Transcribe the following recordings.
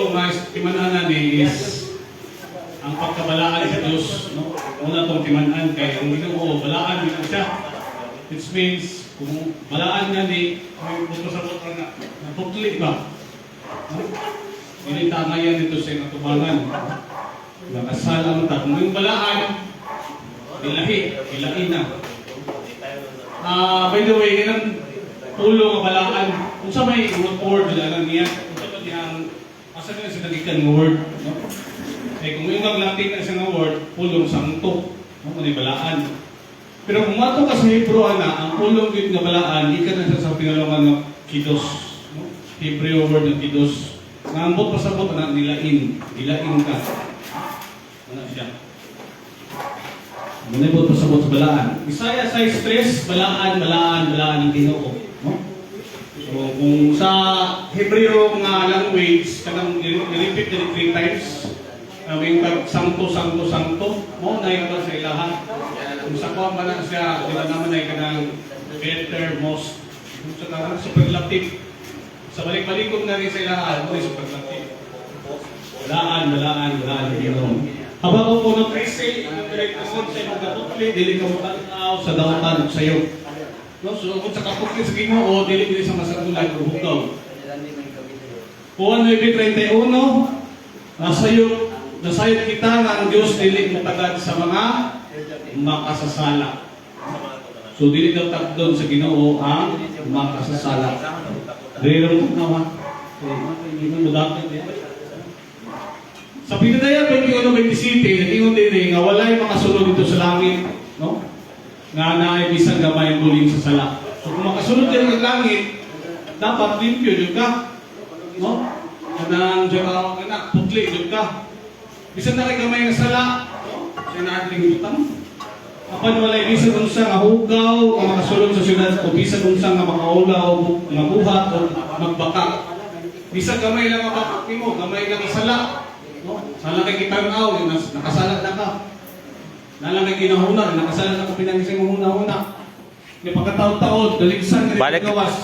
Ginoo mas timananan is ang pagkabalaan sa Diyos, no? Una itong timanan kay ang Ginoo balaan din siya. Which means kung balaan nga ni may buto sa buto na naputli ba? No? Hindi tama yan dito sa natubangan. Nakasala mo ta. Kung yung balaan, ilahi na. By the way, ganang pulo nga balaan. Kung sa may word, lang niya. Kung sa ba niyang, asa nila sa nagikan ng word. No? Eh, kung yung mag-Latin na siya ng word, pulong sangto. No? Kung balaan. Pero kung mato ka sa Hebrew, ang pulong yun nga balaan, di ka na sa pinalungan ng kidos. No? Hebrew word ng kidos. Nangambot pa sa bot na nilain. Nilain ka. Ano siya? Manibot pa sa bot sa balaan. Isaiah 6:3, balaan ang Ginoo. No? So, kung sa Hebrew nga language, kanang i-repeat na 3 times, yung santo, mo na yung sa ilahan. Kung sa kuha ba na siya, di ba naman ay kanang better, most, kung sa kanang superlative. Sa balik-balikong na rin sa ilahan, mo yung superlative. Balaan ang Ginoo. Habang ko po ng presay, ang direktasyon sa imong kaputli, dili ka mo tanaw sa dawatan sa iyo. No, so kung sa kaputli sa Ginoo, dili sa masagulan o hugaw. Juan 9:31, nasayod kita nga ang Diyos dili mo tagad sa mga makasasala. So dili daw tagdon sa Ginoo ang makasasala. Dili mo nawa. Hindi mo dapat yan. Sa Pinadaya 21:27, nagingon din nga walay makasulod dito sa langit, no? Nga naay bisan gamay buling sa sala. So kung makasulod ka ng langit, dapat limpyo jud ka, no? Kanang jara kana putli jud ka. Bisan na kay gamay nga sala, no? Sinadling utang. Apan walay bisan unsa nga hugaw nga makasulod sa syudad o bisan unsa nga makaulaw nga buhat o magbaka. Bisan gamay lang mabakak nimo, gamay lang sala. No? Sala kay kitanaw, nakasala na ka. Nalang kay kinahuna, nakasala na ka pinangising mo huna-huna. May pagkataon-taon, daligsan ka rin gawas.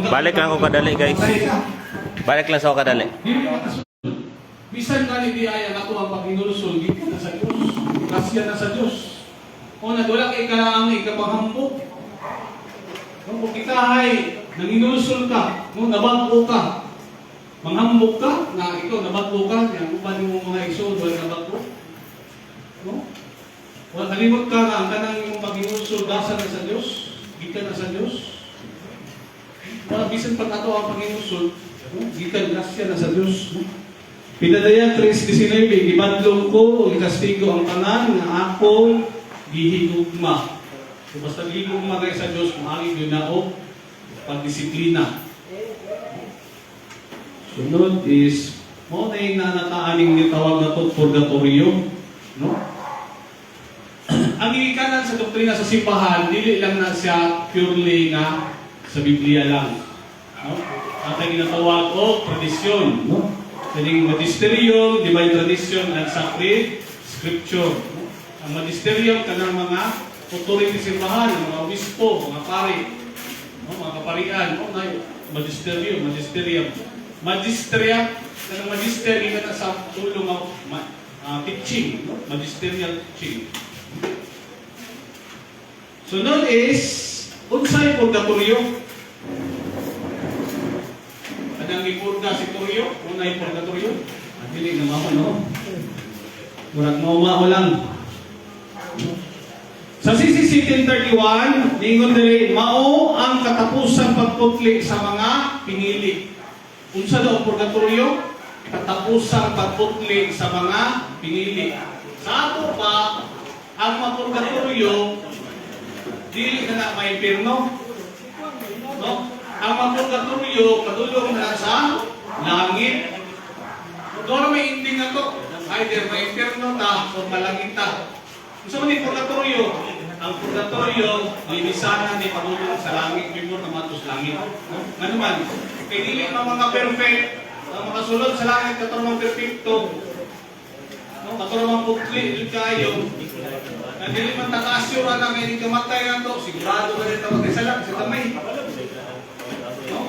Balik lang ako kadali, guys. Balik lang sa ako kadali. Bisan ka ni Diaya na ito ang pag-inulusol, dito na sa Diyos. Kasya na sa Diyos. O wala kay kalangi, kapahambok. Kung kita ay nanginulusol ka, nabago ka, manghambok ka, na ikaw nabago ka, yan kung paano mo mga isod, wala nabago. No? Wala kalimot ka na, ang kanang yung pag-inulusol, dasa na sa Diyos, gita na sa Diyos. Wala, bisan pag ato ang pag-inulusol, gita, grasya na sa Diyos. Pinadaya 3:19, ibadlong ko, ikastigo ang tanan, na akong gihigugma. So, basta gihigugma kayo sa Diyos, mahangin yun na o pagdisiplina. Sunod is, mo na yung nanataaning nitawag na ito, purgatorio. No? Ang ikanan sa doktrina sa simbahan, dili lang na siya purely nga sa Biblia lang. No? At ang ginatawag o tradisyon. No? Kaning magisterium, divine tradition, and sacred scripture. No? Ang magisterium, kanang mga authority simbahan, mga obispo, mga pari, no? Mga kaparian. No? Magisterium. Magisterium, kanang magistery na sa tulong ng teaching, no? Magisterial teaching. Sunod is, unsay purgatorio. Kadang ipurga si Toryo, unay purgatorio. Dili na mao, no? Murag mao lang. Sa CCC 1031, ningon diri mao ang katapusan pagputli sa mga pinili. Unsa daw purgatorio? Katapusan pagputli sa mga pinili. Sa ato pa, ang mapurgatorio dili na may impierno. No? Ang mapurgatorio padulong na sa langit. Doon may ending na to. Either may impierno ta o malangit ta. Unsa man ni purgatorio? Ang purgatorio limisanan ni padulong sa langit before na matus langit. Ano man? Kay dili man mga perfect, ang makasulod sa langit katarong perfecto. No, katarong putli jud kayo. Dili man taka-assure na may kamatay nato, sigurado ba dito magkasala sa kamay. No?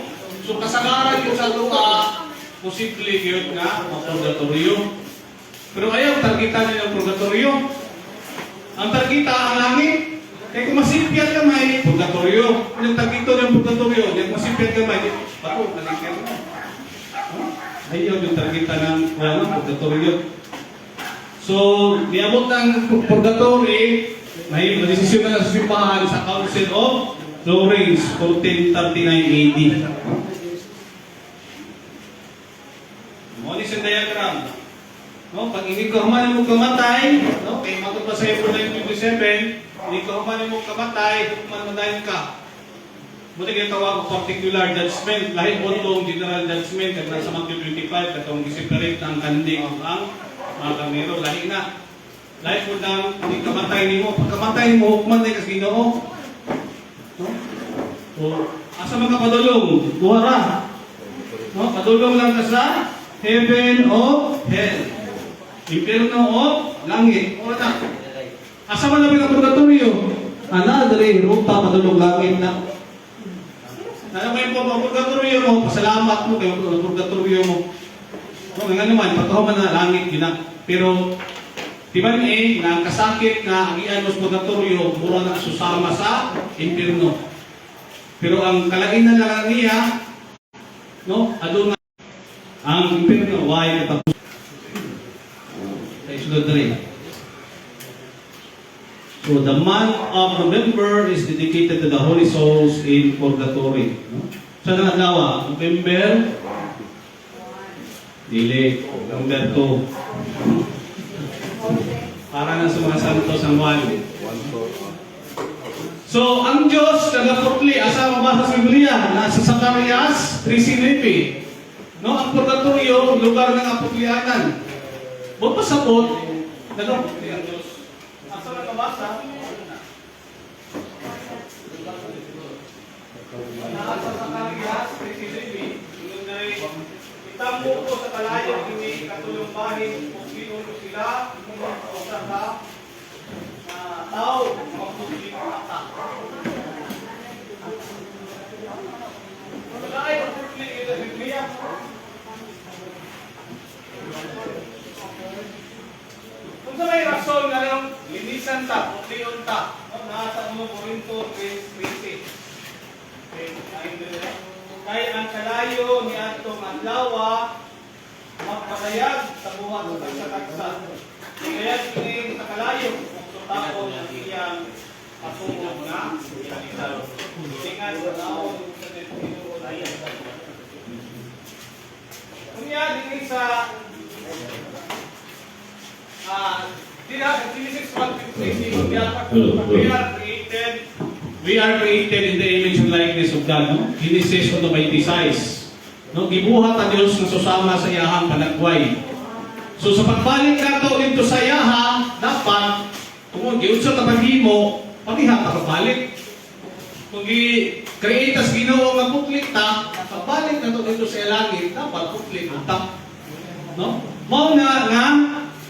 So kasagaran yun sa dua, posible yun nga purgatorio. Pero ayaw targeta nila ang purgatorio. Ang targeta ang langit. Kaya kung masipyat ka may purgatorio. Yung targito ng purgatorio, yung masipyat ka may bato, nalikyan mo. Ayaw yung targeta ng purgatorio. So, niabot ng purgatory, may desisyon na sa simbahan sa Council of Florence, 1439 AD. Mo ni sa diagram. No, pag hindi ko human mo kamatay, no, kay matod pa sa Hebrew 9:27, hindi ko human mo kamatay, human madayon ka. Buti kaya tawag ko particular judgment, lahi po itong general judgment, kaya nasa Matthew 25, katong separate ng kanding ang mga kamero, lahi na. Lahi po ng hindi kamatay ni mo, pag kamatay mo, human tayo kasi Ginoo. No? O, asa mga padulong, buhara. No, padulong lang ka sa heaven o hell. Impierno o langit. O na. Asa man labing ang purgatorio? Ana, dali, ruta, madulong langit na. Nalamay po ang purgatorio mo, pasalamat mo kayo ang purgatorio mo. O, nga naman, pagkahuman na langit, yun na. Pero, tiban na kasakit na agian mo sa purgatorio, mura na susama sa impierno. Pero ang kalainan na lang niya, no, adun na ang impierno, why na tapos. So the month of November is dedicated to the holy souls in purgatory. Sa adlaw, November, dili, November 2. Para na sa mga santos ang buwan. So ang Diyos nagaputli, asa mabasa sa Biblia, nasa Zacarias 3:9. No, ang purgatorio, lugar ng aputlianan. Huwag pasapot, nagaputli ang Diyos. Asa nakabasa? Nasa Zacarias 3:9. Itamo ko sa kalayo, hindi katulong bahin, kung pinuno sila, o sa tao, magpupli ko ata. Wala ay magpupli ko sa Biblia. Kung sa may rason na lang, linisan ta, putliyon ta. Nasa 1 Corinto 3:13. Kaya ang kalayo ni atong adlaw magpasayag sa buhat sa taksa. Kaya kini sa kalayo kung tao ang iyang patungod na ilalisan. Tingan sa naon sa destino ayan. Kunya dinhi sa Genesis 1:15 we are created in the image and likeness of God, no? Genesis 1:26. No, gibuhat ang Dios nga susama sa iyahang panagway. So sa pagbalik nato dito sa iyaha, dapat kung giunsa ta paghimo, pagiha ta pagbalik. Kung gi-create as Ginoo nga putli ta, pagbalik nato dito sa langit, dapat putli ta. No? Mao na nga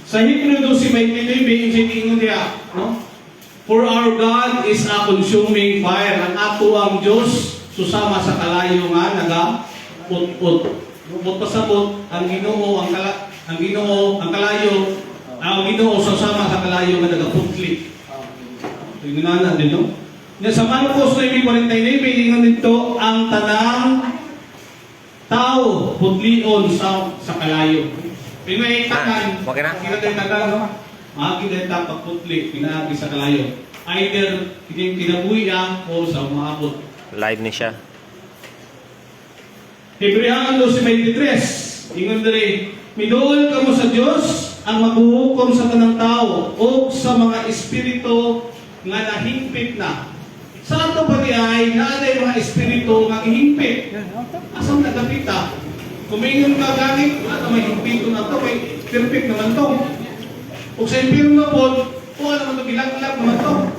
sa Hebrew 12:29 ingon diya, no? For our God is a consuming fire. Ang ato ang Diyos susama sa kalayo nga naga-ut-ut. Bukod pasabot ang Ginoo ang Ginoo ang kalayo, ang Ginoo susama sa kalayo nga naga-putli. Tingnan na din no. Sa Marcos 9:49 ingon dito ang tanang tao putlion sa kalayo. Pinay tanan. Okay na. Kita tanan no. Makikita tayo pagputli, pinaagi sa kalayo. Either kinabuya o sa umaabot. Live ni siya. Hebreano 12:23. Ingon diri, miduol kamo sa Dios ang maghuhukom sa tanang tao o sa mga espiritu nga nahingpit na. Sa ato pa ay naaday mga espiritu nga gihingpit. Asam nagapita? Kumingon ka gamit, wala may hingpito na to, may perfect naman to. Kung sa impirno po, kung ano naman ito, bilang-bilang naman ito.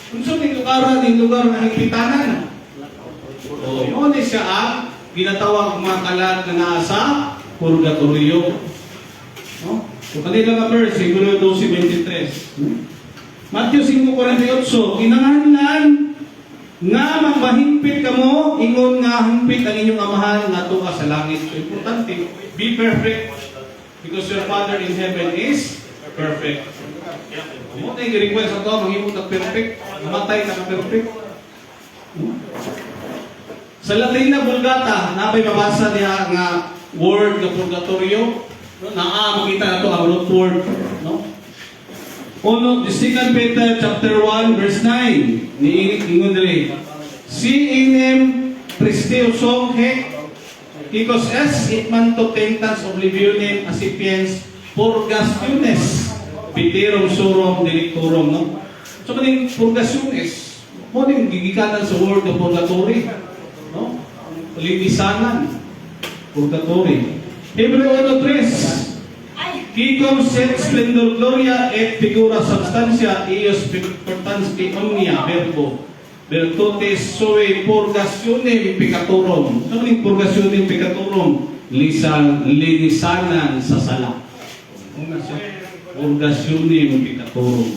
Kung sa yung lugar na higpitanan. O, yun siya ang ginatawag mga kalat na nasa purgatorio. No? So, kanila nga verse, Hebrew 12:23. Matthew 5:48, kinahanglan Nga magmahimpit ka mo, ingon nga himpit ang inyong amahan nga tuwa sa langit. So, importante, be perfect because your Father in heaven is perfect. Mo na yung request sa ito, maghimot na perfect, namatay ka na perfect. Sa Latin na Vulgata, napay mabasa niya nga word na purgatorio. Makita na ito ang root word. No? Uno, 2 Peter chapter 1 verse 9. Ingon dali. Si inem prestiusong hek kikos es itman to tentans oblivionem asipiens purgationes pitirom surom delictorum. No? So maning purgationes, mo din gigikanan sa word ng purgatory. No? Linisanan. Purgatory. Hebreo 1:3. Quicum sed splendor gloria et figura substantia eius pertansi omnia verbo virtutes sui purgationem peccatorum. Ano yung purgationem peccatorum? Linisanan sa sala. Purgationem peccatorum.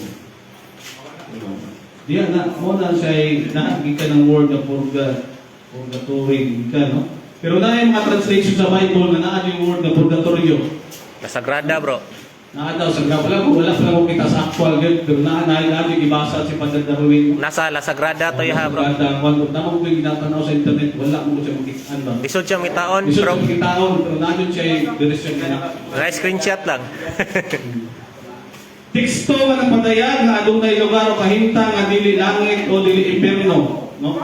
Diyan na, muna siya nakikita ng word na purgatory ka, no? Pero na yung mga translation sa Bible na naan yung word na purgatorio. Kasagrada bro. Naan daw, wala pala ko kita sa actual yun. Pero naan yung ibasa si Padre Darwin. Nasa La Sagrada to ya bro. Kung naman ko yung ginatanaw sa internet, wala mo siya makikaan ba? Lisod siya may taon Lisod bro. siya makitaon, pero naan siya yung direksyon na. Mga screenshot lang. Teksto nga ng padayan nga adunay lugar o kahintang nga dili langit o dili impierno, no?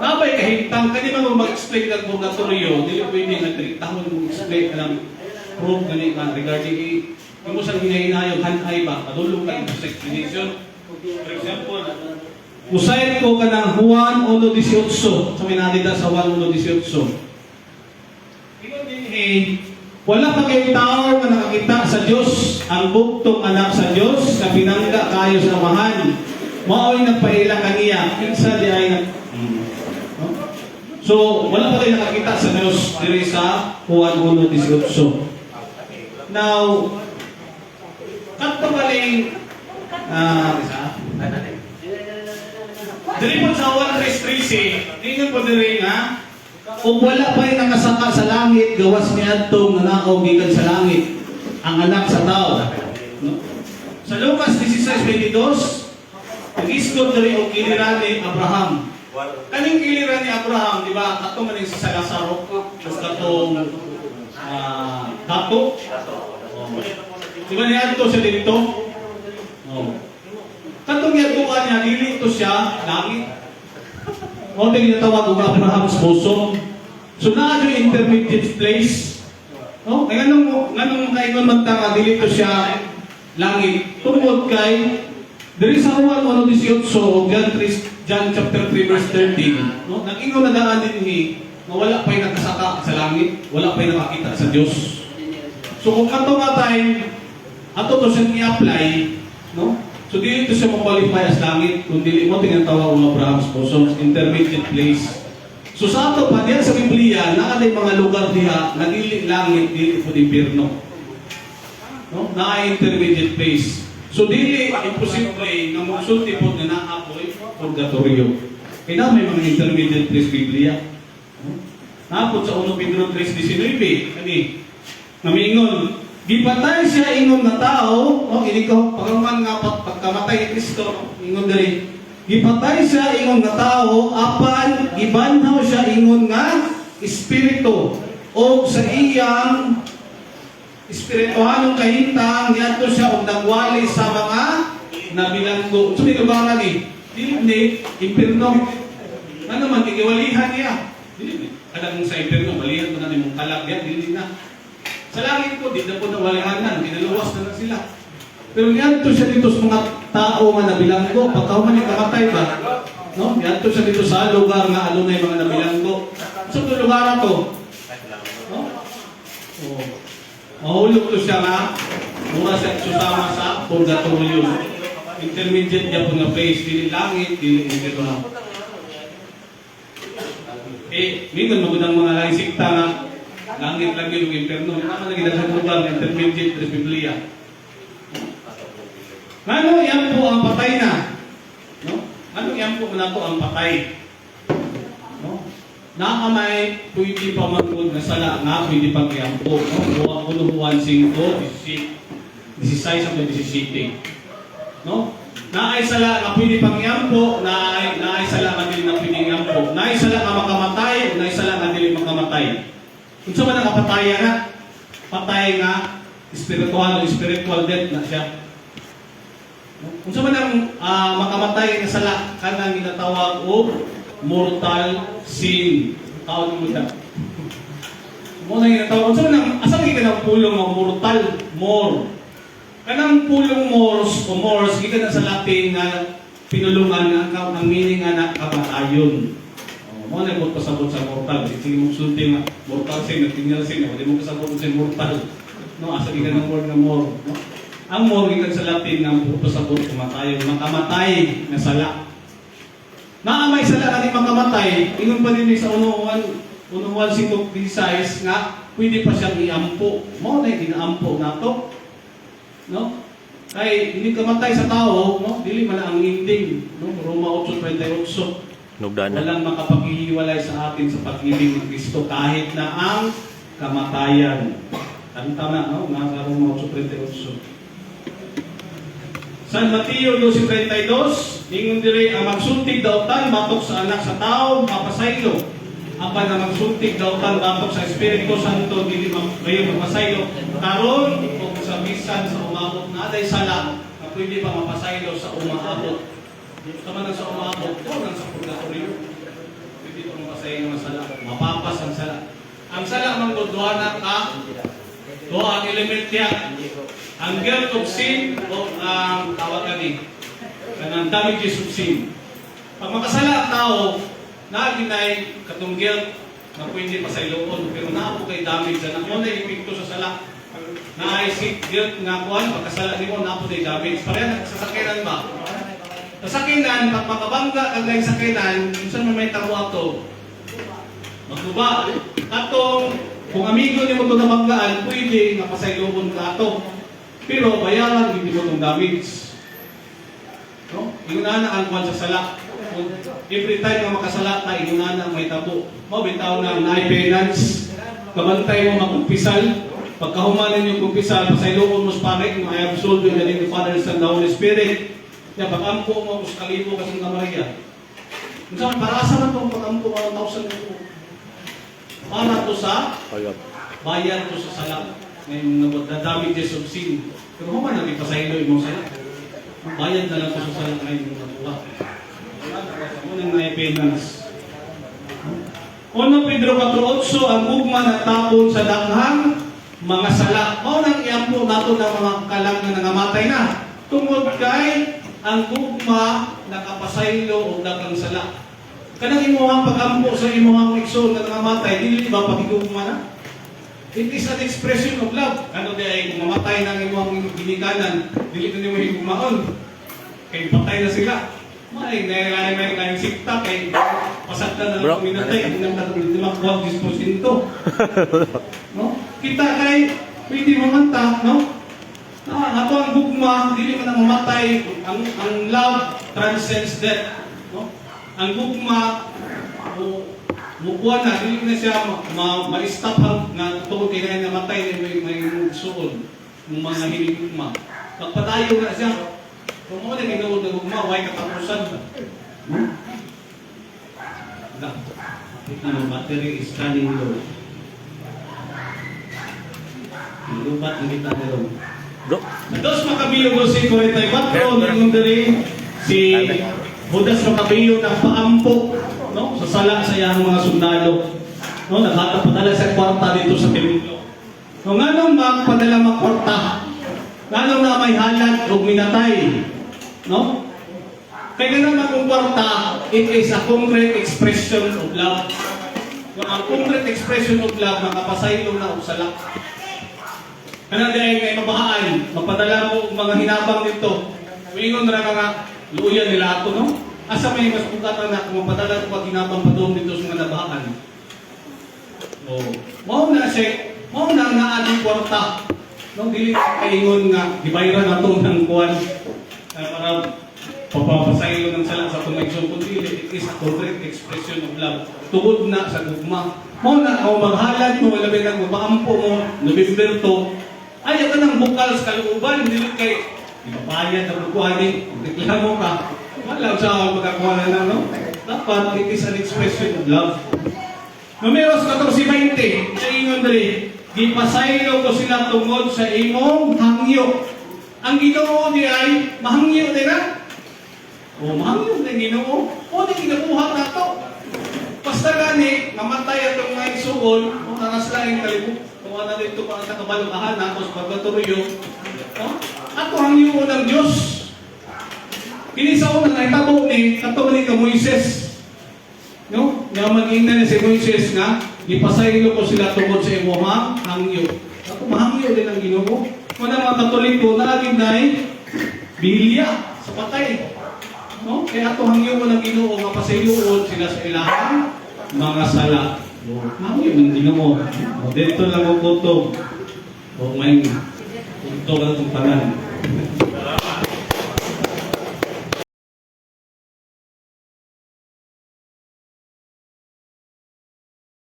Nabay kahintang kani man mag-explain ng purgatorio, dili pwede nagtahon mo explain ka ng proof gani nga regarding mo sa hinahinayog hanay ba padulong ka sa explanation. For example, usayd ko kanang Juan 1:18 sa minadida sa Juan 1:18. Ingon din wala pa kayong tao na nakakita sa Diyos, ang buktong anak sa Diyos, na pinangga kayo sa amahan. Mao'y nagpaila kaniya, kinsa di ay no? So, wala pa kayo nakakita sa Diyos, diri sa Juan 1:18. Now, kanto galing, diri po sa 1:13, tingnan po diri nga, kung wala pa rin nakasaka sa langit, gawas niya itong nanakaw gikan sa langit, ang anak sa tao. No? Sa Lucas 16:22, nag-iskot na rin ang kiliran ni Abraham. Kaning kiliran ni Abraham, di ba? Kato man yung sa Lazaro, tapos katong dato. Di ba niya ito siya dito? Katong yatuan niya, dili ito siya, langit. O ito ginatawag ang Abraham's bosom. So na yung intermediate place. No? Kaya nganong kaingon magtaka, dili ito siya langit. Tungkol kay, diri sa Juan 1:18, John chapter 3 verse 13. No? Nag-ingon na daan din na wala pa'y nakasaka sa langit, wala pa'y nakakita sa Diyos. So kung ato nga tayo, ato to siyang i-apply, no? So dili ito siya ma-qualify as langit, kung dili mo tinatawag ang Abraham's bosom, intermediate place. So sa ato pa, diyan sa Biblia, naaday mga lugar diha, na dili langit, dili po impierno. No? Na-intermediate place. So dili, imposible, na magsulti po na naapoy, purgatorio. Kaya may mga intermediate place Biblia. No? Naapot sa 1 Pedro 3:19, kani, namingon, gipatay siya ingon na tao, no, ini ko pagaman nga pagkamatay ni Kristo, ingon diri. Gipatay siya ingon nga tao, apan gibanhaw siya ingon nga espiritu o sa iyang espirituhanong kahintang niadto siya og nagwali sa mga nabilanggo. So may lugar ni dili impierno. Ano man gigiwalihan niya. Dili kadang sa impierno malihan man ni mong kalag diyan dili na. Sa langit po, di na po nawalihanan, kinaluwas na sila. Pero niyanto siya dito sa mga tao nga nabilanggo, pagkahuman yung kamatay ba? No? Niyanto siya dito sa lugar nga ano na yung mga nabilanggo. So, ito lugar to. No? Oh. Mahulog to siya nga, mura siya susama sa purgatorio. Intermediate niya po nga place, dili langit, dili impierno. Mingon magandang mga laing sikta nga, langit lagi yung impierno. Naman lagi na sa lugar ng intermediate sa Biblia. Ngano yan po ang patay na? No? Anong iampo na to ang patay? No? Nakamay, pwede pa magod na sala nga, pwede pang iampo. No? Unuhuan 5, 16 hanggang 17. No? Naay sala nga pwede pang iampo, naay sala nga dili na pwede iampo. Naay sala nga makamatay, naay sala nga dili makamatay. Kung sa man ang kapatayan na, patay nga, spiritual death na siya. Kung sa man ang makamatay nga sala, kanang ginatawag o mortal sin. Tawag mo na. Muna ginatawag. Kung sa man ang, asang ikanang pulong ng mortal, more. Kanang pulong mors o mors, gikan na sa Latin nga pinulungan nga ang meaning nga na kamatayon. Mo na mo pasabot sa mortal. Sige mo sulti nga mortal sin, natingal sin, wala mo kasabot sa mortal. No, asa gikan ang word nga mor, no? Ang mor gikan sa Latin nga pasabot kamatayon, makamatay nga sala. Naamay sala nga di makamatay, ingon pa din sa unuan 5:16 nga pwede pa siyang iampo. Mo na ginaampo nato. No? Kay hindi kamatay sa tao, no? Dili man ang ending, no? Roma 8:28. Nugdana. Walang makapaghihiwalay sa atin sa pag-ibig ni Kristo kahit na ang kamatayan. Kanta na, no? Nasa Roma 8:28. San Mateo 12:32, ingon diri ang magsultig daw tan batok sa anak sa tao mapasaylo. Apan ang magsultig daw tan batok sa Espiritu Santo dili mapasaylo. Karon kung sa bisan sa umabot na aday sala na pwede pa mapasaylo sa umaabot. Tama na sa umaabot, o nang sa purgatorio. Pwede pa mapasaylo ng sala. Mapapas ang sala. Ang sala mang duha ka, duha ang element niya. Ang guilt of sin o ang tawag kani kanang damages of sin. Pag makasala ang tao, naginay katong guilt na pwede pasayloon pero naabo kay damage na mo na epekto sa sala. Na-isip guilt nga kuan pagkasala nimo naabo kay damage. Pareha sa sakinan ba? Sa sakinan pag makabangga kag lain sakinan, unsa man may tawo ato? Magduba. Katong kung amigo nimo to nabanggaan, pwede nga pasayloon ka ato. Pero bayaran hindi mo itong damage. No? Inunana ang kuwan sa sala. Every time na makasala tayo, inunana ang may tabo. Mabitaw na ang penance. Kamantay mo magkumpisal. Pagkahumanan yung kumpisal, pasayloon mo sa pangit, mo I absolve you in the name of the Father, Son, and the Holy Spirit. Kaya pag-ampo mo sa kalibo kasing na Maria. Kung saan, para sa na itong pag-ampo 1,000 po. Para to sa bayan to sa sala. Ngayon, damages of sin. Pero kung man natin pasaylo yung sala, bayad na lang po sa sala ngayon yung natuwa. Unang na penance. 1 Pedro 4:8, ang gugma na tapon sa daghang mga sala. O nang iampo nato ng mga kalang na nangamatay na. Tungod kay ang gugma nakapasaylo o daghang sala. Kanang imuhang pag-ampo sa imuhang igsoon na nangamatay, dili ba pagigugma na? It is an expression of love. Ano di ay kung mamatay ng imong ginikanan, dili na nimo higugmaon. Kay patay na sila. May nailanay sikta kay pasagda na lang minatay ang nang huwag disposinto. No? Kita kay pwede mamanta, no? Ato ang gugma, dili man mamatay. Ang love transcends death. No? Ang gugma mukuha na, hindi na siya ma-stop nga tungkol kaya namatay na may suon ng mga hinigugma. Pagpatayo na siya, kung mo na ginood na gugma, huwag katapusan. Ang battery is running low. Lubat ang kita nilo. Bro, Dos Makabiyo 12:44, yung dari si Judas Makabiyo ng paampo, no? Sa sala sa iyang mga sundalo. No, nagpatala sa kwarta dito sa templo. No, nganong magpadala makwarta? Nganong na may halad o minatay? No? Kaya naman ang kwarta, it is a concrete expression of love. No, ang concrete expression of love, makapasaylo na o sala. Kanang dahil kay mabahaan, magpadala mo mga hinabang dito. Uingon na mga luya nila ako, no? Asa may mas pugatan na kung mapadala ko pag hinabang pa doon dito sa mga nabahaan. Oh, mao na siya, mao na naadi kwarta. No, dili kaingon nga gibayran nato ng kuan para papapasaylo ng sala sa connection kundi it is a correct expression of love. Tungod na sa gugma. Mo na ako maghalad mo, labi na mo, maampo mo, November to, ayaw ka ng bukal sa kalooban, hindi kay ipabayad na bukuhanin, reklamo ka, wala sa ako magkakuha na no? Dapat it is an expression of love. Numeros 14:20, sa ingon dali, gipasaylo ko sila tungod sa imong hangyo. Ang Ginoo di ay mahangyo din na. O mahangyo din Ginoo. O di ginabuhat na to. Basta gani, namatay atong mga isuon, o nanaslaing kalibok. Tuwa na dito para sa kabalukahan, tapos pagkatuloyo. Ako hangyo ng Diyos. Kini sa unang naitabo ni Katolik ka Moises. No? Nga mag-ina na si Moises nga, ipasaylo ko sila tungkol sa imong hangyo. Ako mahangyo din ang Ginoo. Kung na mga Katoliko na aging na bilya sa patay. No? Kaya ato hangyo mo ng Ginoo nga pasayloon sila sa ilahang mga sala. Hangyo ng Ginoo. O dito lang ang kutog. O may kutog ang tanan.